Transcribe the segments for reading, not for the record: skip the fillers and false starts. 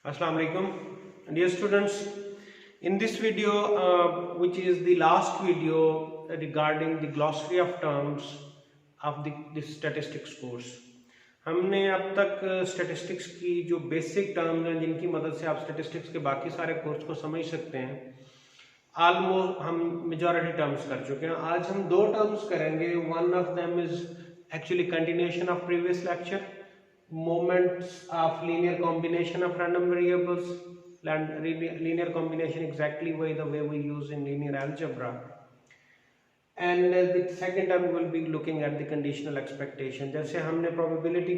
Assalamu alaikum, dear students. In this video, which is the last video regarding the glossary of terms of the statistics course, हमने अब तक statistics की जो basic terms हैं जिनकी मदद से आप स्टैटिस्टिक्स के बाकी सारे कोर्स को समझ सकते हैं, ऑलमोस्ट हम मेजॉरिटी टर्म्स कर चुके हैं. आज हम दो टर्म्स करेंगे. One of them is actually continuation of previous lecture, moments of linear combination of random variables, linear combination exactly the way we use in linear algebra. And the second term will be looking at the conditional expectation. जैसे हमने probability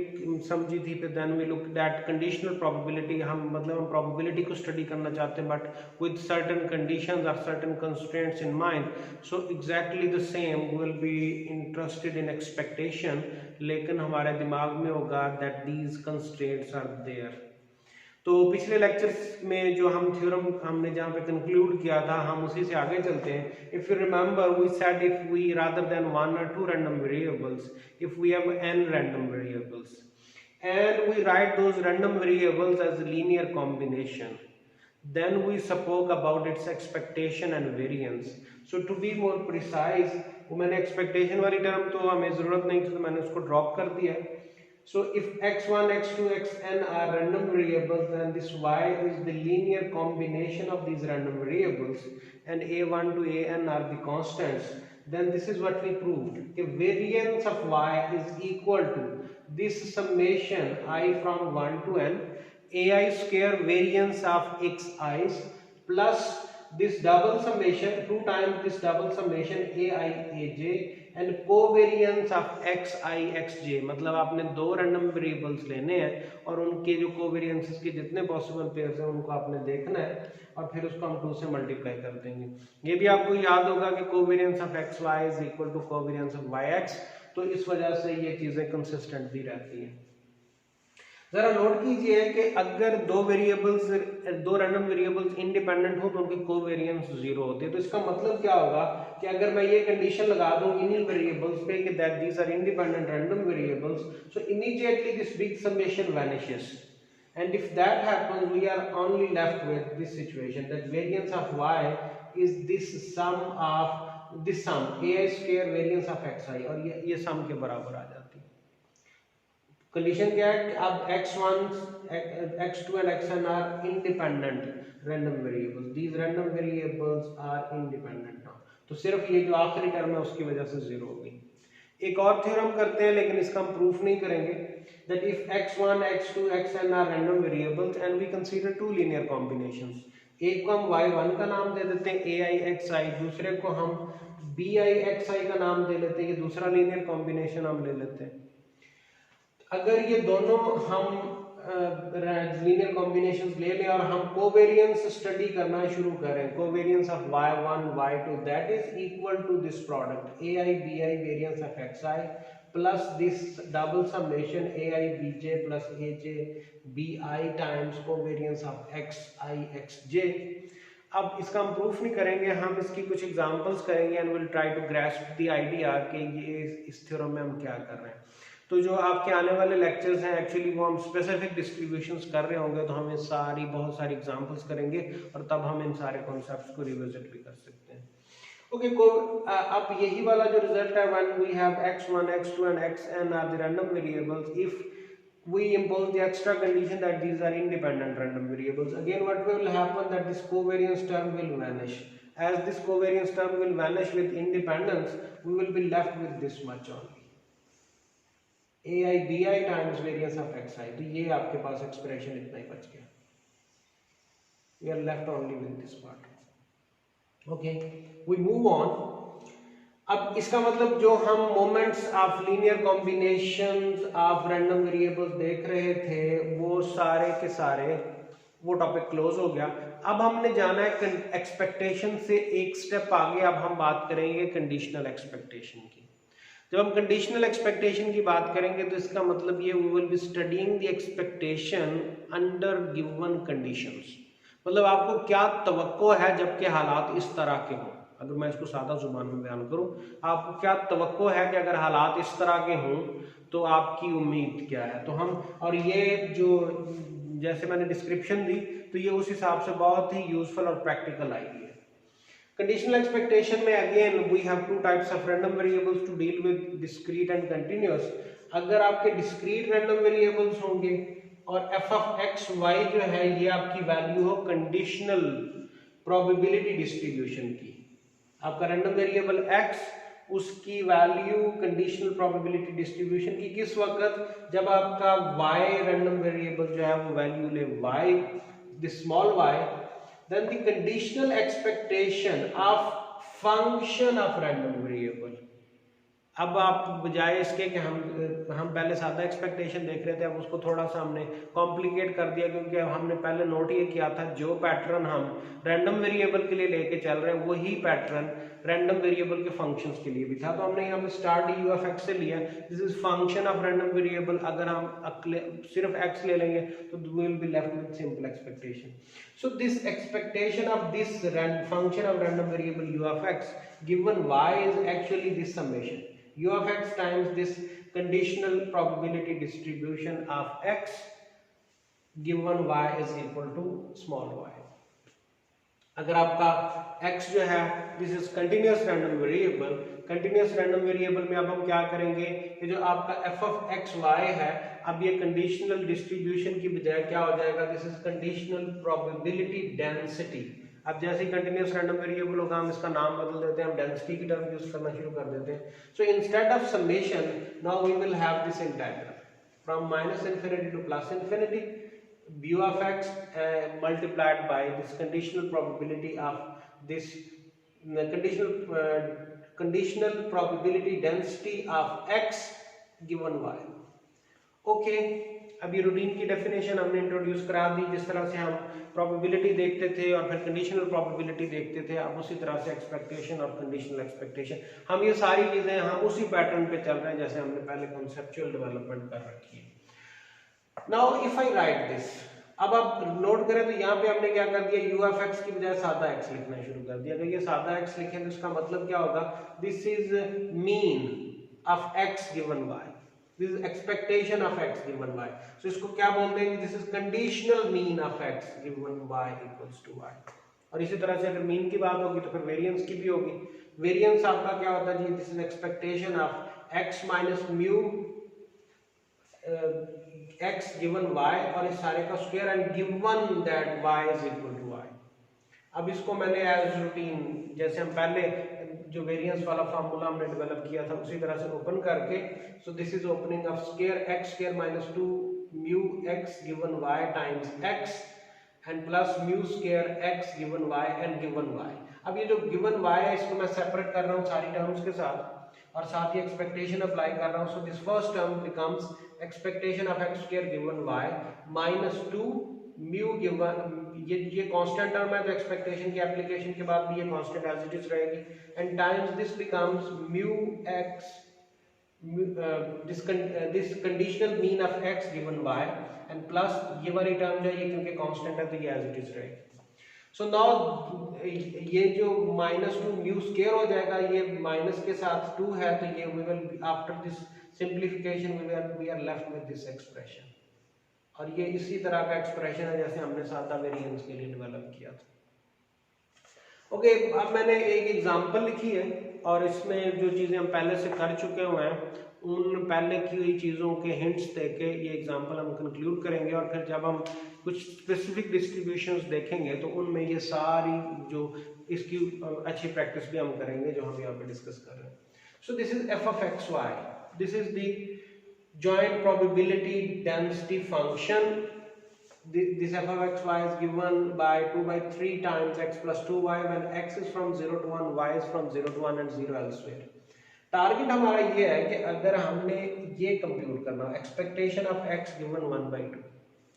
समझी थी, फिर then we looked at conditional probability. हम probability को study करना चाहते हैं but with certain conditions or certain constraints in mind. So exactly the same we will be interested in expectation, लेकिन हमारे दिमाग में होगा that these constraints are there. तो पिछले लेक्चर्स में जो हम थ्योरम हमने जहाँ पे कंक्लूड किया था, हम उसी से आगे चलते हैं. If you remember, we said if we rather than one or two random variables, if we have n random variables and we write those random variables as linear combination, then we spoke about its expectation and variance. So to be more precise, वो मैंने expectation वाली term तो हमें ज़रूरत नहीं थी तो मैंने उसको ड्रॉप कर दिया. So if x1, x2, xn are random variables, then this y is the linear combination of these random variables, and a1 to an are the constants. Then this is what we proved. If variance of y is equal to this summation I from 1 to n, ai square variance of xi's plus this double summation 2 times this double summation ai aj and covariance of xi xj. मतलब आपने दो random variables लेने हैं और उनके जो कोवेरियंसेस के जितने पॉसिबल पेयर्स हैं उनको आपने देखना है और फिर उसको हम 2 से मल्टीप्लाई कर देंगे. ये भी आपको याद होगा कि covariance of xy is equal to covariance of yx, तो इस वजह से ये चीजें कंसिस्टेंट भी रहती हैं. जरा नोट कीजिए कि अगर दो रैंडम वेरिएबल्स इंडिपेंडेंट हो तो उनकी कोवेरियंस जीरो होती है. तो इसका मतलब क्या होगा कि अगर मैं ये कंडीशन लगा दूं इन्हीं वेरिएबल्स पे कि that these are independent random variables, so immediately this big summation vanishes, and if that happens we are only left with this situation that variance of y is this sum ai square variance of xi, और ये सम के बराबर आ जाती है. Condition क्या है कि अब x1, x2 and xn are independent random variables. These random variables are independent now. तो सिर्फ ये जो आखिरी टर्म है उसकी वजह से जीरो होगी. एक और थ्योरम करते हैं लेकिन इसका हम प्रूफ नहीं करेंगे. That if x1, x2, xn are random variables and we consider two linear combinations, एक को हम y1 का नाम दे देते हैं ai xi, दूसरे को हम bi xi का नाम दे लेते हैं, ये दूसरा लीनियर कॉम्बिनेशन हम ले लेते हैं. अगर ये दोनों हम लीनियर कॉम्बिनेशंस ले लें और हम कोवेरियंस स्टडी करना शुरू करें, covariance of y1 y2 that is equal to this product ai bi variance of xi plus this double summation ai bj plus aj bi times covariance of xi xj. अब इसका हम proof नहीं करेंगे, हम इसकी कुछ एग्जांपल्स करेंगे and will try to grasp the idea कि ये इस थ्योरम में हम क्या कर रहे हैं. तो जो आपके आने वाले लेक्चर्स हैं एक्चुअली वो हम स्पेसिफिक डिस्ट्रीब्यूशंस कर रहे होंगे, तो हम बहुत सारी एग्जांपल्स करेंगे और तब हम इन सारे कॉन्सेप्ट्स को रिविजिट भी कर सकते हैं. ओके, अब यही वाला जो रिजल्ट है, when we have x1, x2 and xn are the random variables, if we impose the extra condition that these are independent random variables, again what will happen that this covariance term will vanish. As this covariance term will vanish with independence, we will be left with this much only, ai bi times variance of xi. तो ये आपके पास expression इतना ही बच गया. We are left only with this part. Okay, we move on. अब इसका मतलब जो हम moments of linear combinations of random variables देख रहे थे वो सारे के सारे वो टॉपिक क्लोज हो गया. अब हमने जाना है एक्सपेक्टेशन से एक स्टेप आगे. अब हम बात करेंगे कंडीशनल एक्सपेक्टेशन की. जब हम कंडीशनल एक्सपेक्टेशन की बात करेंगे तो इसका मतलब ये we will be studying the expectation under given conditions. मतलब आपको क्या तवक्को है जबकि हालात इस तरह के हों. अगर मैं इसको सादा जुबान में बयान करूं, आपको क्या तवक्को है कि अगर हालात इस तरह के हों तो आपकी उम्मीद क्या है. तो हम और ये जो जैसे मैंने डिस्क्रिप्शन दी तो ये उस हिसाब से बहुत ही यूजफुल और प्रैक्टिकल आएगी। कंडीशनल एक्सपेक्टेशन में again we have two types of random variables to deal with discrete and continuous. अगर आपके डिस्क्रीट रैंडम वेरिएबल्स होंगे और एफ ऑफ एक्स वाई जो है ये आपकी वैल्यू हो कंडीशनल प्रोबेबिलिटी डिस्ट्रीब्यूशन की, आपका रैंडम वेरिएबल एक्स उसकी वैल्यू कंडीशनल प्रोबेबिलिटी डिस्ट्रीब्यूशन की किस वक्त, जब आपका y रैंडम वेरिएबल जो है वो वैल्यू ले y, this small y, then the conditional expectation of function of random variable। अब आप बजाय इसके कि हम पहले सादा एक्सपेक्टेशन देख रहे थे, अब उसको थोड़ा सा हमने कॉम्प्लिकेट कर दिया, क्योंकि हमने पहले नोट ये किया था जो पैटर्न हम रैंडम वेरिएबल के लिए लेके चल रहे हैं वही पैटर्न रैंडम वेरिएबल के फंक्शंस के लिए भी था। तो हमने यहाँ पे स्टार्ट यू ऑफ एक्स से लिया, this is function of random variable. अगर हम सिर्फ एक्स ले लेंगे तो we will be left with simple expectation. So this expectation of this function of random variable U of x given Y is actually this summation u of x times this conditional probability distribution of x given y is equal to small y। अगर आपका x जो है this is continuous random variable, continuous random variable में अब हम क्या करेंगे कि जो आपका f of x y है अब ये conditional distribution की बजाय क्या हो जाएगा, this is conditional probability density। अब जैसे कंटिन्यूअस रैंडम वेरिएबल होगा हम इसका नाम बदल देते हैं, हम डेंसिटी की टर्म यूज करना शुरू कर देते हैं। So instead of summation now we will have this integral from minus infinity to plus infinity u of x multiplied by this conditional probability of this conditional probability density of x given y। Okay, अब ये routine की definition हमने introduce करा दी। जिस तरह से हम probability देखते थे और फिर कंडीशनल प्रोबेबिलिटी देखते थे, अब उसी तरह से एक्सपेक्टेशन और कंडीशनल एक्सपेक्टेशन, हम ये सारी चीजें हम उसी पैटर्न पे चल रहे हैं जैसे हमने पहले कॉन्सेप्चुअल डेवलपमेंट कर रखी है। Now if I right this, अब आप नोट करें तो यहाँ पे हमने क्या कर दिया, u ऑफ x की बजाय सादा x लिखना शुरू कर दिया। अगर ये सादा x लिखें तो इसका मतलब क्या होगा, this is mean of x given y, this is expectation of x given y। so इसको क्या बोलते हैं, this is conditional mean of x given y equals to y। और इसी तरह से अगर मीन की बात होगी तो फिर वेरिएंस की भी होगी। वेरिएंस आपका क्या होता है जी, this is expectation of x minus mu x given y और इस सारे का square and given that y is equal to y। अब इसको मैंने एज रूटीन जैसे हम पहले जो वेरिएंस वाला फार्मूला हमने डेवलप किया था उसी तरह से ओपन करके, सो this is opening of square x square minus 2 mu x given y times x and plus mu square x given y and given y। अब ये जो गिवन y है इसको मैं सेपरेट कर रहा हूँ सारी टर्म्स के साथ और साथ ही एक्सपेक्टेशन अप्लाई कर रहा हूँ। So this first term becomes expectation of x square given y minus 2 mu given, ये कांस्टेंट टर्म है तो एक्सपेक्टेशन की एप्लीकेशन के बाद भी ये कांस्टेंट एज इट इज रहेगी, and times this becomes mu x this conditional mean of x given y and plus ये वाली टर्म जो है ये क्योंकि कांस्टेंट है तो ये एज इट इज रहेगी। सो नाउ ये जो माइनस 2 म्यू स्क्वायर हो जाएगा, ये माइनस के साथ 2 है तो ये we will after this simplification we are left with this expression. और ये इसी तरह का एक्सप्रेशन है जैसे हमने सादा वेरिएंस के लिए डेवलप किया था। ओके, अब मैंने एक एग्जांपल लिखी है और इसमें जो चीज़ें हम पहले से कर चुके हुए हैं उन पहले की हुई चीज़ों के हिंट्स देके ये एग्जांपल हम कंक्लूड करेंगे और फिर जब हम कुछ स्पेसिफिक डिस्ट्रीब्यूशंस देखेंगे तो उनमें ये सारी जो इसकी अच्छी प्रैक्टिस भी हम करेंगे जो हम यहाँ पे डिस्कस कर रहे हैं। So this is f of x y, this is the joint probability density function। This f of x y is given by 2 by 3 times x plus 2y when x is from 0 to 1, y is from 0 to 1 and 0 elsewhere। Target हमारा ये है कि अगर हमने ये compute करना expectation of x given 1 by 2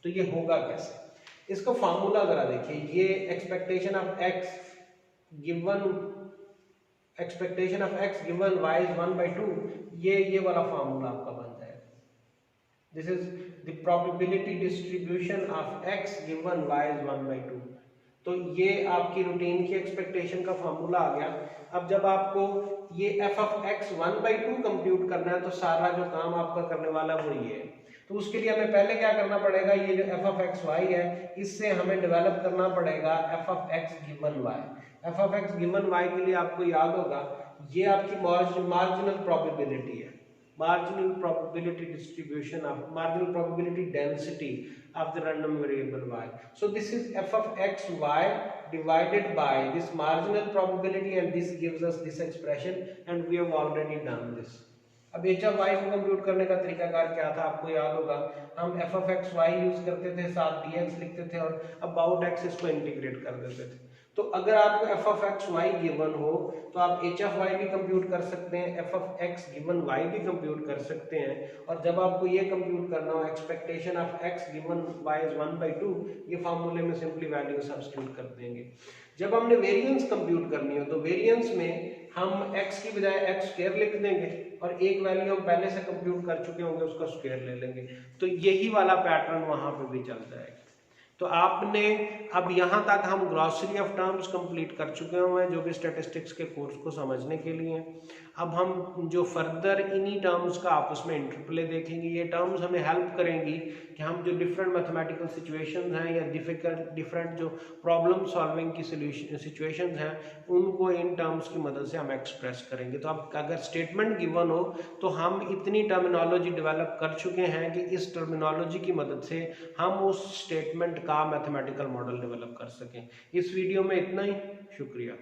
तो ये होगा कैसे। इसका फार्मूला जरा देखिए, ये expectation of x given y is 1 by 2, ये वाला फार्मूला आपका बन जाएगा। This is the probability distribution of x given y is 1 by 2। तो ये आपकी रूटीन की एक्सपेक्टेशन का फार्मूला आ गया। अब जब आपको ये f of x 1 by 2 compute करना है तो सारा जो काम आपका करने वाला वो ये है। तो उसके लिए हमें पहले क्या करना पड़ेगा, ये जो एफ ऑफ एक्स वाई है इससे हमें डेवलप करना पड़ेगा f of x given y. F of x given y के लिए आपको याद होगा ये आपकी मार्जिनल प्रोबेबिलिटी है, marginal probability distribution of marginal probability density of the random variable y. So this is f of x y divided by this marginal probability and this gives us this expression and we have already done this. अब h of y को compute करने का तरीकाकार क्या था आपको याद होगा, हम f of x y use करते थे, साथ डी एक्स लिखते थे और अबाउट एक्स इसको इंटीग्रेट कर देते थे। तो अगर आपको f of x y given हो तो आप एच ऑफ वाई भी कंप्यूट कर सकते हैं, f of x given y भी कंप्यूट कर सकते हैं। और जब आपको ये कंप्यूट करना हो expectation of x given Y is 1/2, ये फार्मूले में सिंपली वैल्यू सब्स्टिट्यूट कर देंगे। जब हमने वेरिएंस कंप्यूट करनी हो तो वेरिएंस में हम x की बजाय x स्क्वायर लिख देंगे और एक वैल्यू हम पहले से कंप्यूट कर चुके होंगे उसका स्क्वायर ले लेंगे। तो यही वाला पैटर्न वहां पे भी चल जाएगा। तो आपने अब यहाँ तक हम ग्लॉसरी ऑफ टर्म्स कंप्लीट कर चुके हैं जो कि स्टैटिस्टिक्स के कोर्स को समझने के लिए। अब हम जो फर्दर इन्हीं टर्म्स का आपस में इंटरप्ले देखेंगे, ये टर्म्स हमें हेल्प करेंगी कि हम जो डिफरेंट मैथमेटिकल सिचुएशंस हैं या डिफरेंट जो प्रॉब्लम सॉल्विंग की सिचुएशंस हैं उनको इन टर्म्स की मदद से हम एक्सप्रेस करेंगे। तो अब अगर स्टेटमेंट गिवन हो तो हम इतनी टर्मिनोलॉजी डेवलप कर चुके हैं कि इस टर्मिनोलॉजी की मदद से हम उस स्टेटमेंट का मैथमेटिकल मॉडल डेवलप कर सकें। इस वीडियो में इतना ही, शुक्रिया।